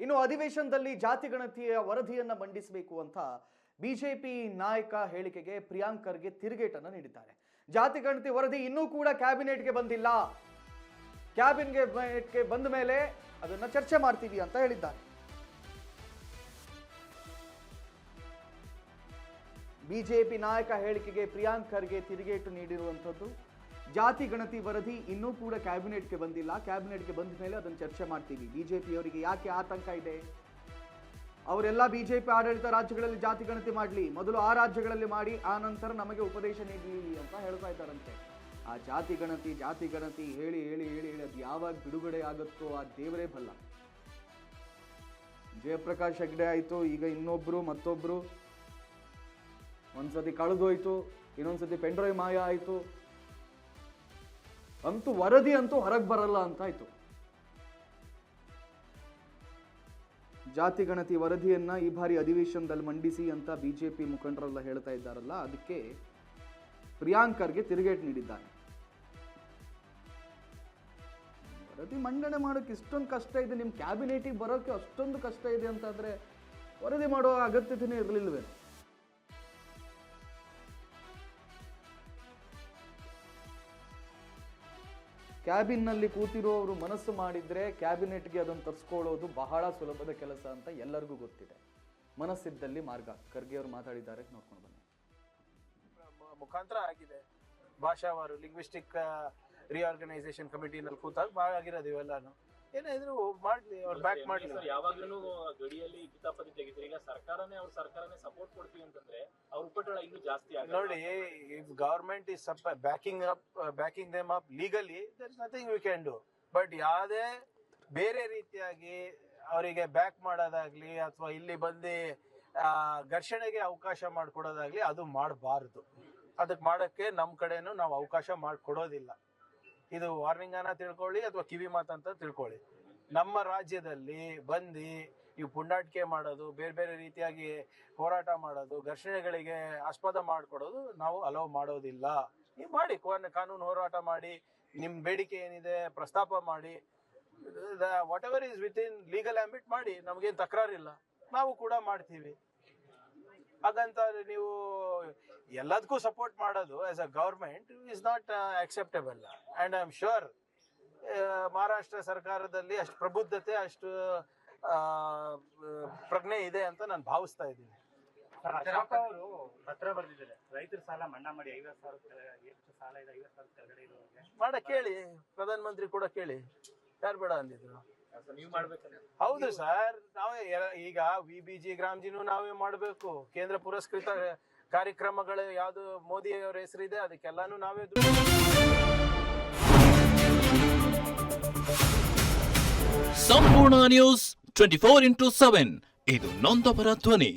ಇನ್ನು ಅಧಿವೇಶನದಲ್ಲಿ ಜಾತಿ ಗಣತಿಯ ವರದಿಯನ್ನ ಮಂಡಿಸಬೇಕು ಅಂತ ಬಿಜೆಪಿ ನಾಯಕ ಹೇಳಿಕೆಗೆ ಪ್ರಿಯಾಂಕ್ ಖರ್ಗೆ ತಿರುಗೇಟನ್ನು ನೀಡಿದ್ದಾರೆ. ಜಾತಿ ಗಣತಿ ವರದಿ ಇನ್ನೂ ಕೂಡ ಕ್ಯಾಬಿನೆಟ್ಗೆ ಬಂದಿಲ್ಲ, ಕ್ಯಾಬಿನೆಟ್ಗೆ ಬಂದ ಮೇಲೆ ಅದನ್ನ ಚರ್ಚೆ ಮಾಡ್ತೀವಿ ಅಂತ ಹೇಳಿದ್ದಾರೆ. ಬಿಜೆಪಿ ನಾಯಕ ಹೇಳಿಕೆಗೆ ಪ್ರಿಯಾಂಕ್ ಖರ್ಗೆ ತಿರುಗೇಟು ನೀಡಿರುವಂಥದ್ದು. ಜಾತಿ ಗಣತಿ ವರದಿ ಇನ್ನೂ ಕೂಡ ಕ್ಯಾಬಿನೆಟ್ಗೆ ಬಂದಿಲ್ಲ, ಕ್ಯಾಬಿನೆಟ್ಗೆ ಬಂದ ಮೇಲೆ ಅದನ್ನು ಚರ್ಚೆ ಮಾಡ್ತೀವಿ. ಬಿಜೆಪಿಯವರಿಗೆ ಯಾಕೆ ಆತಂಕ ಇದೆ? ಅವರೆಲ್ಲ ಬಿಜೆಪಿ ಆಡಳಿತ ರಾಜ್ಯಗಳಲ್ಲಿ ಜಾತಿ ಗಣತಿ ಮಾಡಲಿ, ಮೊದಲು ಆ ರಾಜ್ಯಗಳಲ್ಲಿ ಮಾಡಿ ಆ ನಂತರ ನಮಗೆ ಉಪದೇಶ ನೀಡಲಿ ಅಂತ ಹೇಳ್ತಾ ಇದ್ದಾರಂತೆ. ಆ ಜಾತಿ ಗಣತಿ ಹೇಳಿ ಅದು ಯಾವಾಗ ಬಿಡುಗಡೆ ಆಗುತ್ತೋ ಆ ದೇವರೇ ಬಲ್ಲ. ಜಯಪ್ರಕಾಶ್ ಹೆಗ್ಡೆ ಆಯಿತು, ಈಗ ಇನ್ನೊಬ್ರು ಮತ್ತೊಬ್ರು, ಒಂದ್ಸತಿ ಕಳೆದೋಯ್ತು, ಇನ್ನೊಂದ್ಸತಿ ಪೆಂಡ್ರೈವ್ ಮಾಯ ಆಯಿತು, ಅಂತೂ ವರದಿ ಅಂತೂ ಹೊರಗೆ ಬರಲ್ಲ ಅಂತ ಆಯ್ತು. ಜಾತಿ ಗಣತಿ ವರದಿಯನ್ನ ಈ ಬಾರಿ ಅಧಿವೇಶನದಲ್ಲಿ ಮಂಡಿಸಿ ಅಂತ ಬಿಜೆಪಿ ಮುಖಂಡರೆಲ್ಲ ಹೇಳ್ತಾ ಇದ್ದಾರಲ್ಲ, ಅದಕ್ಕೆ ಪ್ರಿಯಾಂಕ್ ಖರ್ಗೆ ತಿರುಗೇಟು ನೀಡಿದ್ದಾರೆ. ವರದಿ ಮಂಡನೆ ಮಾಡೋಕೆ ಇಷ್ಟೊಂದು ಕಷ್ಟ ಇದೆ, ನಿಮ್ಮ ಕ್ಯಾಬಿನೆಟಿಗೆ ಬರೋಕೆ ಅಷ್ಟೊಂದು ಕಷ್ಟ ಇದೆ ಅಂತಂದ್ರೆ ವರದಿ ಮಾಡೋ ಅಗತ್ಯತೆನೇ ಇರಲಿಲ್ವೇ? ಕ್ಯಾಬಿನ್ನಲ್ಲಿ ಕೂತಿರುವವರು ಮನಸ್ಸು ಮಾಡಿದ್ರೆ ಕ್ಯಾಬಿನೆಟ್ಗೆ ಅದನ್ನು ತರಿಸ್ಕೊಳ್ಳೋದು ಬಹಳ ಸುಲಭದ ಕೆಲಸ ಅಂತ ಎಲ್ಲರಿಗೂ ಗೊತ್ತಿದೆ. ಮನಸ್ಸಿದ್ದಲ್ಲಿ ಮಾರ್ಗ. ಖರ್ಗೆ ಅವರು ಮಾತಾಡಿದ್ದಾರೆ, ನೋಡ್ಕೊಂಡು ಬನ್ನಿ. ಮುಖಾಂತರ ಆಗಿದೆ, ಭಾಷಾವಾರು ಲಿಂಗ್ವಿಸ್ಟಿಕ್ ರಿಆರ್ಗನೈಸೇಷನ್ ಕಮಿಟಿನಲ್ಲಿ ಕೂತಾಗ ಭಾಗ ಆಗಿರೋದು ಇವೆಲ್ಲಾನು. ಏನಾದ್ರು ಮಾಡ್ಲಿ, ಅವ್ರು ಬ್ಯಾಕ್ ಮಾಡ್ಲಿ. ಯಾವಾಗ್ಲೂ ಗಡಿಯಲ್ಲಿ ಕಿತಾಪತಿ ತೆಗಿತಾರೆ. ಈಗ ಸರ್ಕಾರನೇ ಸಪೋರ್ಟ್ ಕೊಡ್ತೀವಿ ಅಂತಂದ್ರೆ ಅವ್ರ ಉಪಟಳ ಇನ್ನೂ ಜಾಸ್ತಿ ಆಗುತ್ತೆ. ನೋಡಿ, if government is backing them up legally, there is nothing we can do. But ಯಾವುದೇ ಬೇರೆ ರೀತಿಯಾಗಿ ಅವರಿಗೆ ಬ್ಯಾಕ್ ಮಾಡೋದಾಗ್ಲಿ ಅಥವಾ ಇಲ್ಲಿ ಬಂದು ಘರ್ಷಣೆಗೆ ಅವಕಾಶ ಮಾಡಿಕೊಡೋದಾಗ್ಲಿ ಅದು ಮಾಡಬಾರ್ದು. ಅದಕ್ಕೆ ಮಾಡೋಕ್ಕೆ ನಮ್ಮ ಕಡೆನೂ ನಾವು ಅವಕಾಶ ಮಾಡಿಕೊಡೋದಿಲ್ಲ. ಇದು ವಾರ್ನಿಂಗ್ ಅನ್ನ ತಿಳ್ಕೊಳ್ಳಿ ಅಥವಾ ಕಿವಿ ಮಾತಂತ ತಿಳ್ಕೊಳ್ಳಿ. ನಮ್ಮ ರಾಜ್ಯದಲ್ಲಿ ಬಂದು ಇವು ಪುಂಡಾಟಿಕೆ ಮಾಡೋದು, ಬೇರೆ ಬೇರೆ ರೀತಿಯಾಗಿ ಹೋರಾಟ ಮಾಡೋದು, ಘರ್ಷಣೆಗಳಿಗೆ ಆಸ್ಪದ ಮಾಡಿಕೊಡೋದು ನಾವು ಅಲೋವ್ ಮಾಡೋದಿಲ್ಲ. ನೀವು ಮಾಡಿ, ಕಾನೂನು ಹೋರಾಟ ಮಾಡಿ, ನಿಮ್ಮ ಬೇಡಿಕೆ ಏನಿದೆ ಪ್ರಸ್ತಾಪ ಮಾಡಿ, whatever is within legal ambit ಮಾಡಿ, ನಮಗೇನು ತಕರಾರಿಲ್ಲ, ನಾವು ಕೂಡ ಮಾಡ್ತೀವಿ. ಹಾಗಂತ ನೀವು ಎಲ್ಲದಕ್ಕೂ ಸಪೋರ್ಟ್ ಮಾಡೋದು as a government is not acceptable. And I am sure Maharashtra ಸರ್ಕಾರದಲ್ಲಿ ಅಷ್ಟು ಪ್ರಬುದ್ಧತೆ, ಅಷ್ಟು ಪ್ರಜ್ಞೆ ಇದೆ ಅಂತ ನಾನು ಭಾವಿಸ್ತಾ ಇದ್ದೀನಿ. ಅವರು ಪತ್ರ ಬರೆದಿದ್ದಾರೆ, ರೈತರ ಸಾಲ ಮನ್ನಾ ಮಾಡಿ 50,000 ಎಷ್ಟು ಸಾಲ ಇದೆ, 50,000 ಕೆಳಗಡೆ ಇರೋರಿಗೆ ಮಾಡ ಕೇಳಿ, ಪ್ರಧಾನ ಮಂತ್ರಿ ಕೂಡ ಕೇಳಿ, ಯಾರು ಬೇಡ ಅಂದಿದ್ರು. ನೀವು ಮಾಡ್ಬೇಕಂದ್ರೆ ಹೌದು ಸರ್, ನಾವೇ ಈಗ ವಿಬಿಜಿ ಗ್ರಾಮ್ಜಿನೂ ನಾವೇ ಮಾಡಬೇಕು. ಕೇಂದ್ರ ಪುರಸ್ಕೃತ ಕಾರ್ಯಕ್ರಮಗಳು ಯಾವ್ದು ಮೋದಿ ಅವರ ಹೆಸರಿದೆ ಅದಕ್ಕೆಲ್ಲಾನು ನಾವೇ ಸಂಪೂರ್ಣ ನ್ಯೂಸ್ 24x7 ಇದು ನೊಂದವರ ಧ್ವನಿ.